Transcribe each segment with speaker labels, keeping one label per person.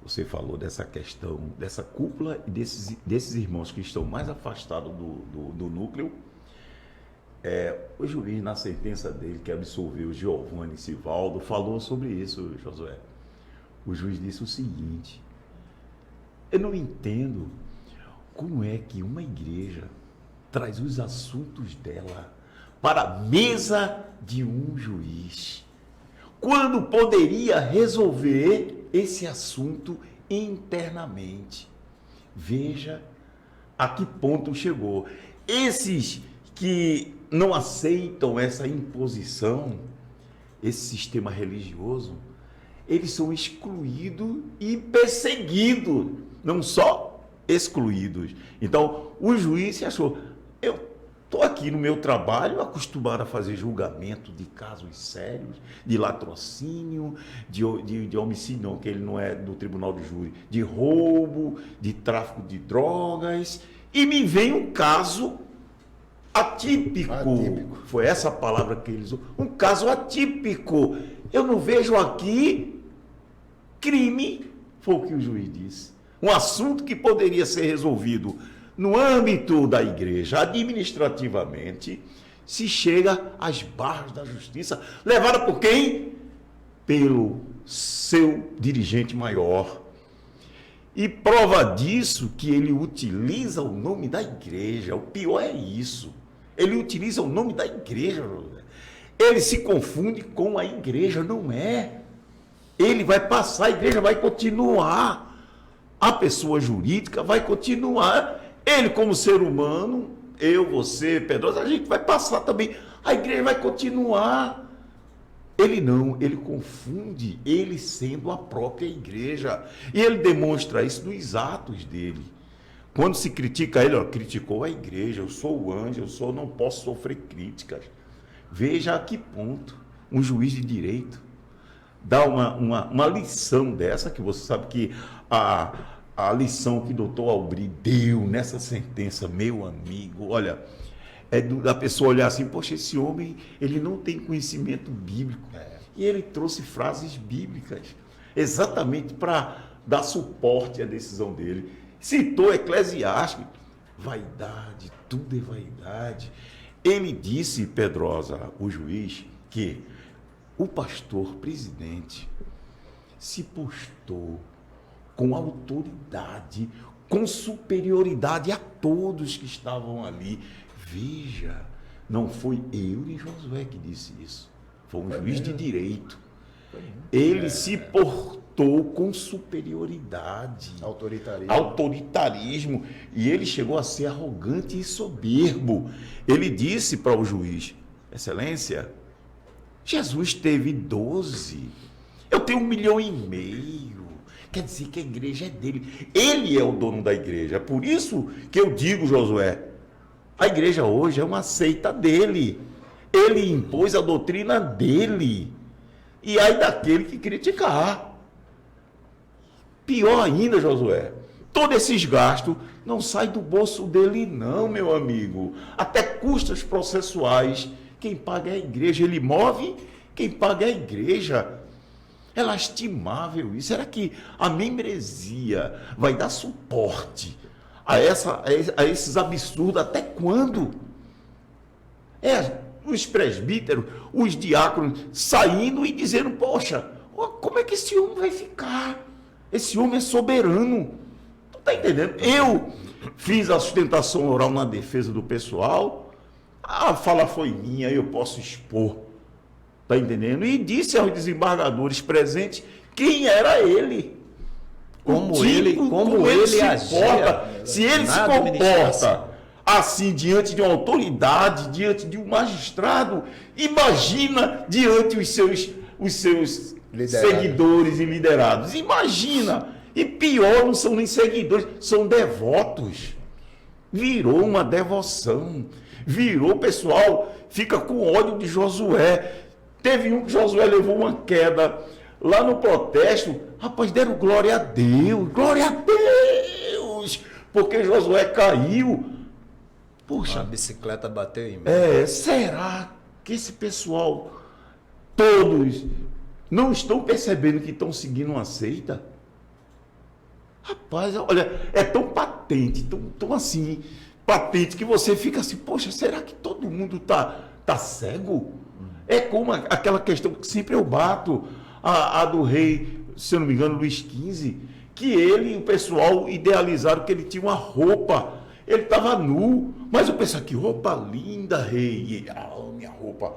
Speaker 1: você falou dessa questão, dessa cúpula e desses irmãos que estão mais afastados do núcleo. O juiz, na sentença dele, que absolveu Giovanni Sivaldo, falou sobre isso, Josué. O juiz disse o seguinte: eu não entendo como é que uma igreja traz os assuntos dela para a mesa de um juiz, quando poderia resolver esse assunto internamente. Veja a que ponto chegou. Esses que não aceitam essa imposição, esse sistema religioso, eles são excluídos e perseguidos, não só excluídos. Então, o juiz se achou, eu estou aqui no meu trabalho, acostumado a fazer julgamento de casos sérios, de latrocínio, de homicídio, não, que ele não é do tribunal de júri, de roubo, de tráfico de drogas, e me vem um caso atípico. Foi essa palavra que ele usou. Um caso atípico. Eu não vejo aqui crime, foi o que o juiz disse. Um assunto que poderia ser resolvido no âmbito da igreja, administrativamente, se chega às barras da justiça, levada por quem? Pelo seu dirigente maior. E prova disso que ele utiliza o nome da igreja. O pior é isso. Ele utiliza o nome da igreja. Ele se confunde com a igreja, não é? Ele vai passar, a igreja vai continuar. A pessoa jurídica vai continuar. Ele, como ser humano, eu, você, Pedrosa, a gente vai passar também. A igreja vai continuar. Ele não, ele confunde, ele sendo a própria igreja. E ele demonstra isso nos atos dele. Quando se critica ele, criticou a igreja, eu sou o anjo, não posso sofrer críticas. Veja a que ponto um juiz de direito dá uma lição dessa, que você sabe que a lição que o doutor Aubry deu nessa sentença, meu amigo, olha, é da pessoa olhar assim, poxa, esse homem, ele não tem conhecimento bíblico. E ele trouxe frases bíblicas, exatamente para dar suporte à decisão dele. Citou Eclesiastes, vaidade, tudo é vaidade. Ele disse, Pedrosa, o juiz, que o pastor presidente se postou com autoridade, com superioridade a todos que estavam ali. Veja, não foi eu nem Josué que disse isso, foi um juiz de direito. Ele se portou com superioridade, autoritarismo, e ele chegou a ser arrogante e soberbo. Ele disse para o juiz: Excelência, Jesus teve 12, eu tenho 1,5 milhão. Quer dizer que a igreja é dele. Ele é o dono da igreja. Por isso que eu digo, Josué, a igreja hoje é uma seita dele. Ele impôs a doutrina dele. E aí daquele que criticar. Pior ainda, Josué, todos esses gastos não saem do bolso dele não, meu amigo. Até custas processuais. Quem paga é a igreja. Ele move, quem paga é a igreja. É lastimável isso. Será que a membresia vai dar suporte a esses absurdos até quando? Os presbíteros, os diáconos saindo e dizendo, poxa, como é que esse homem vai ficar? Esse homem é soberano. Tu tá entendendo? Eu fiz a sustentação oral na defesa do pessoal, a fala foi minha, eu posso expor. Está entendendo? E disse aos desembargadores presentes quem era ele. Como ele agia. Se ele se comporta assim diante de uma autoridade, diante de um magistrado, imagina diante os seus seguidores e liderados. Imagina. E pior, não são nem seguidores, são devotos. Virou uma devoção. Virou, o pessoal fica com ódio de Josué. Teve um que Josué levou uma queda lá no protesto. Rapaz, deram glória a Deus. Glória a Deus. Porque Josué caiu. Puxa.
Speaker 2: A bicicleta bateu em mim.
Speaker 1: Será que esse pessoal, todos, não estão percebendo que estão seguindo uma seita? Rapaz, olha, é tão patente, tão assim, patente, que você fica assim, poxa, será que todo mundo tá cego? É como aquela questão que sempre eu bato, a do rei, se eu não me engano, Luís XV, que ele e o pessoal idealizaram que ele tinha uma roupa, ele estava nu, mas eu pensava, que roupa linda, rei, minha roupa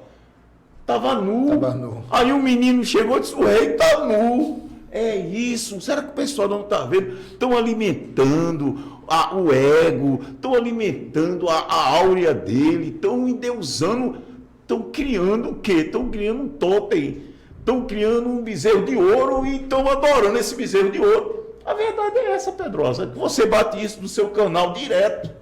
Speaker 1: estava nu.
Speaker 2: Tava nu.
Speaker 1: Aí o menino chegou e disse, o rei está nu. É isso, será que o pessoal não está vendo? Estão alimentando o ego, estão alimentando a áurea dele, estão endeusando, estão criando o quê? Estão criando um totem, estão criando um bezerro de ouro e estão adorando esse bezerro de ouro. A verdade é essa, Pedrosa. Você bate isso no seu canal direto.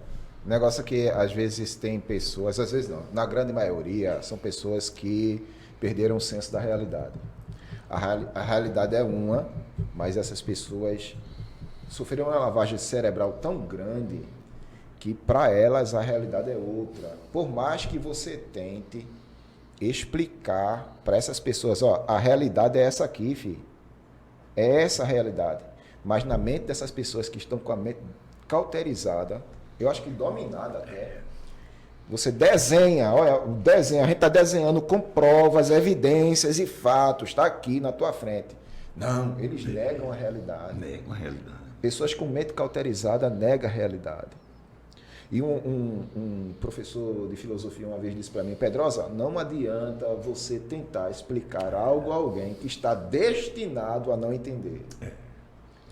Speaker 3: O negócio é que às vezes tem pessoas, às vezes não, na grande maioria são pessoas que perderam o senso da realidade. A realidade é uma, mas essas pessoas sofreram uma lavagem cerebral tão grande que para elas a realidade é outra. Por mais que você tente explicar para essas pessoas, ó, a realidade é essa aqui, filho. É essa a realidade. Mas na mente dessas pessoas que estão com a mente cauterizada, eu acho que dominada até, você desenha, olha, o desenho, a gente está desenhando com provas, evidências e fatos, está aqui na tua frente. Não, eles negam a realidade.
Speaker 1: Negam a realidade.
Speaker 3: Pessoas com mente cauterizada negam a realidade. E um professor de filosofia uma vez disse para mim, Pedrosa, não adianta você tentar explicar algo a alguém que está destinado a não entender.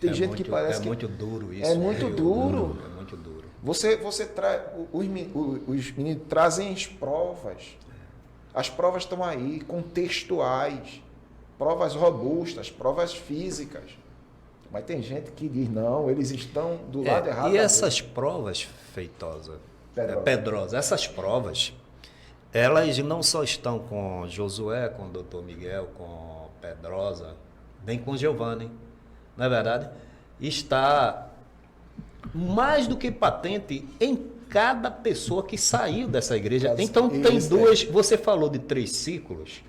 Speaker 3: Tem gente que parece que...
Speaker 2: É muito duro isso.
Speaker 3: É muito duro.
Speaker 2: É muito duro.
Speaker 3: Você traz... Os meninos trazem as provas. As provas estão aí, contextuais. Provas robustas, provas físicas. Mas tem gente que diz, não, eles estão do lado errado.
Speaker 2: E essas provas, Pedrosa, essas provas, elas não só estão com Josué, com o doutor Miguel, com Pedrosa, nem com Giovanni. Não é verdade? Está mais do que patente em cada pessoa que saiu dessa igreja. Então tem duas, você falou de 3 círculos,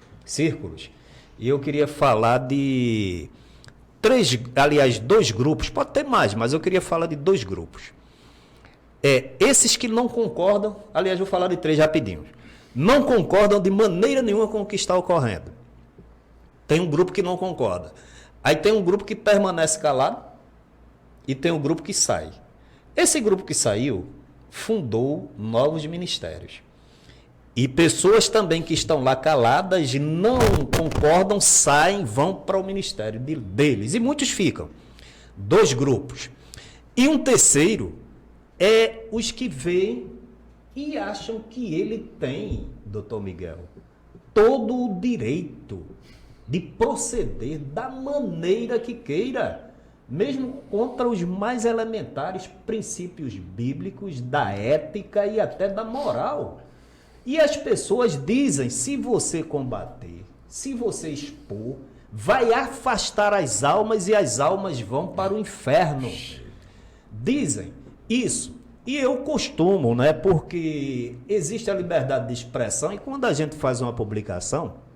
Speaker 2: e eu queria falar de 2 grupos, pode ter mais, mas eu queria falar de 2 grupos. Esses que não concordam, aliás, vou falar de 3 rapidinho, não concordam de maneira nenhuma com o que está ocorrendo. Tem um grupo que não concorda. Aí tem um grupo que permanece calado e tem um grupo que sai. Esse grupo que saiu fundou novos ministérios. E pessoas também que estão lá caladas, não concordam, saem, vão para o ministério deles. E muitos ficam. 2 grupos. E um terceiro é os que veem e acham que ele tem, doutor Miguel, todo o direito de proceder da maneira que queira, mesmo contra os mais elementares princípios bíblicos, da ética e até da moral. E as pessoas dizem, se você combater, se você expor, vai afastar as almas e as almas vão para o inferno. Dizem isso. E eu costumo, né, porque existe a liberdade de expressão e quando a gente faz uma publicação,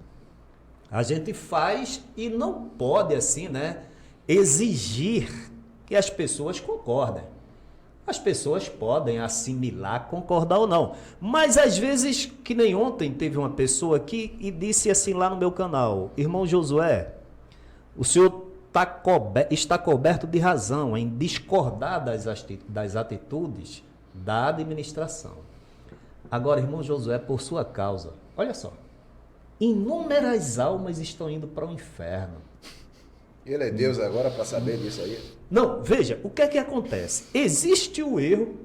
Speaker 2: a gente faz e não pode, assim, né, exigir que as pessoas concordem. As pessoas podem assimilar, concordar ou não. Mas, às vezes, que nem ontem, teve uma pessoa aqui e disse assim lá no meu canal, irmão Josué, o senhor está coberto de razão em discordar das atitudes da administração. Agora, irmão Josué, por sua causa, olha só, inúmeras almas estão indo para o inferno.
Speaker 3: Ele é Deus agora para saber disso aí?
Speaker 2: Não, veja, o que é que acontece? Existe o erro,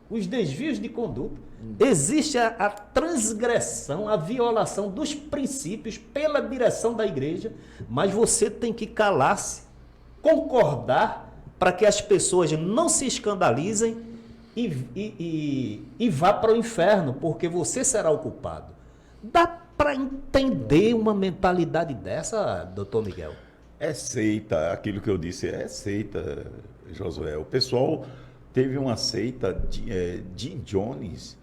Speaker 2: os desvios de conduta, existe a transgressão, a violação dos princípios pela direção da igreja, mas você tem que calar-se, concordar para que as pessoas não se escandalizem e vá para o inferno, porque você será o culpado. Dá para entender uma mentalidade dessa, doutor Miguel?
Speaker 1: É seita, aquilo que eu disse, é seita, Josué. O pessoal teve uma seita de Jones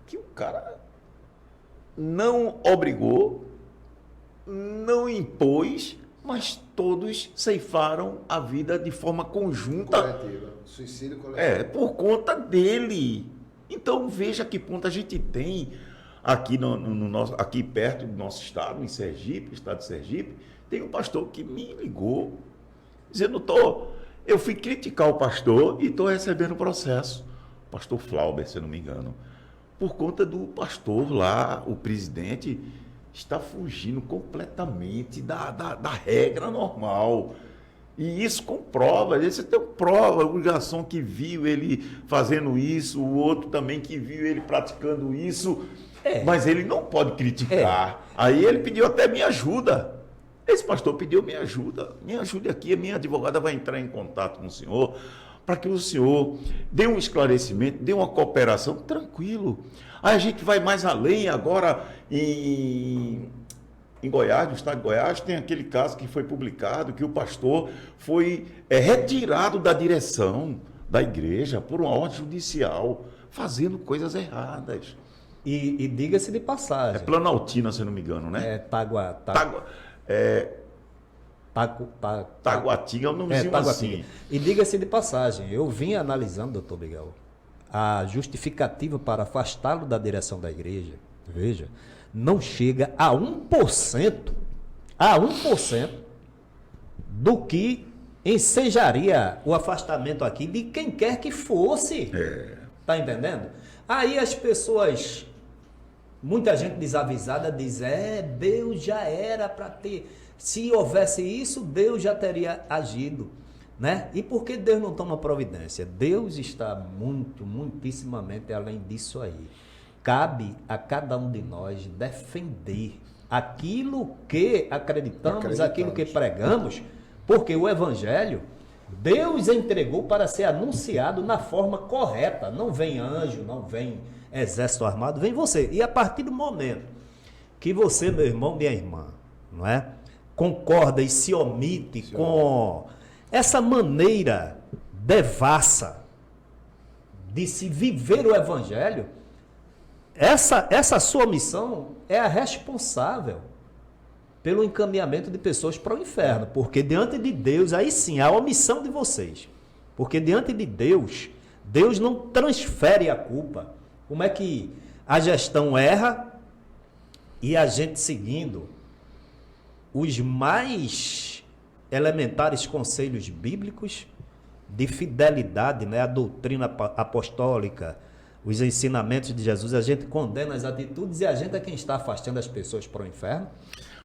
Speaker 1: que o cara não obrigou, não impôs, mas todos ceifaram a vida de forma conjunta.
Speaker 3: Coletiva. Suicídio coletivo.
Speaker 1: Por conta dele. Então veja que ponto a gente tem aqui, aqui perto do nosso estado, em Sergipe, estado de Sergipe, tem um pastor que me ligou, dizendo, eu fui criticar o pastor e estou recebendo processo. Pastor Flauber, se eu não me engano. Por conta do pastor lá, o presidente, está fugindo completamente da regra normal. E isso comprova, você tem prova, o garçom que viu ele fazendo isso, o outro também que viu ele praticando isso, mas ele não pode criticar. Aí ele pediu até minha ajuda. Esse pastor pediu minha ajuda. Me ajude aqui, a minha advogada vai entrar em contato com o senhor, para que o senhor dê um esclarecimento, dê uma cooperação, tranquilo. Aí a gente vai mais além agora em Goiás, no estado de Goiás, tem aquele caso que foi publicado, que o pastor foi retirado da direção da igreja por uma ordem judicial, fazendo coisas erradas.
Speaker 2: E diga-se de passagem.
Speaker 1: É Planaltina, se eu não me engano, né? Taguatinga é o nomezinho assim.
Speaker 2: E diga-se de passagem, eu vim analisando, doutor Miguel, a justificativa para afastá-lo da direção da igreja, veja, não chega a 1% do que ensejaria o afastamento aqui de quem quer que fosse. Tá entendendo? Aí as pessoas, muita gente desavisada diz, Deus já era para ter, se houvesse isso, Deus já teria agido, né? E por que Deus não toma providência? Deus está muitíssimamente além disso aí. Cabe a cada um de nós defender aquilo que acreditamos, aquilo que pregamos, porque o Evangelho, Deus entregou para ser anunciado na forma correta. Não vem anjo, não vem exército armado, vem você. E a partir do momento que você, meu irmão, minha irmã, não é? Concorda e se omite com essa maneira devassa de se viver o Evangelho, essa sua missão é a responsável pelo encaminhamento de pessoas para o inferno, porque diante de Deus, aí sim, a omissão de vocês, porque diante de Deus, Deus não transfere a culpa. Como é que a gestão erra e a gente seguindo os mais elementares conselhos bíblicos de fidelidade, né, a doutrina apostólica, os ensinamentos de Jesus, a gente condena as atitudes e a gente é quem está afastando as pessoas para o inferno?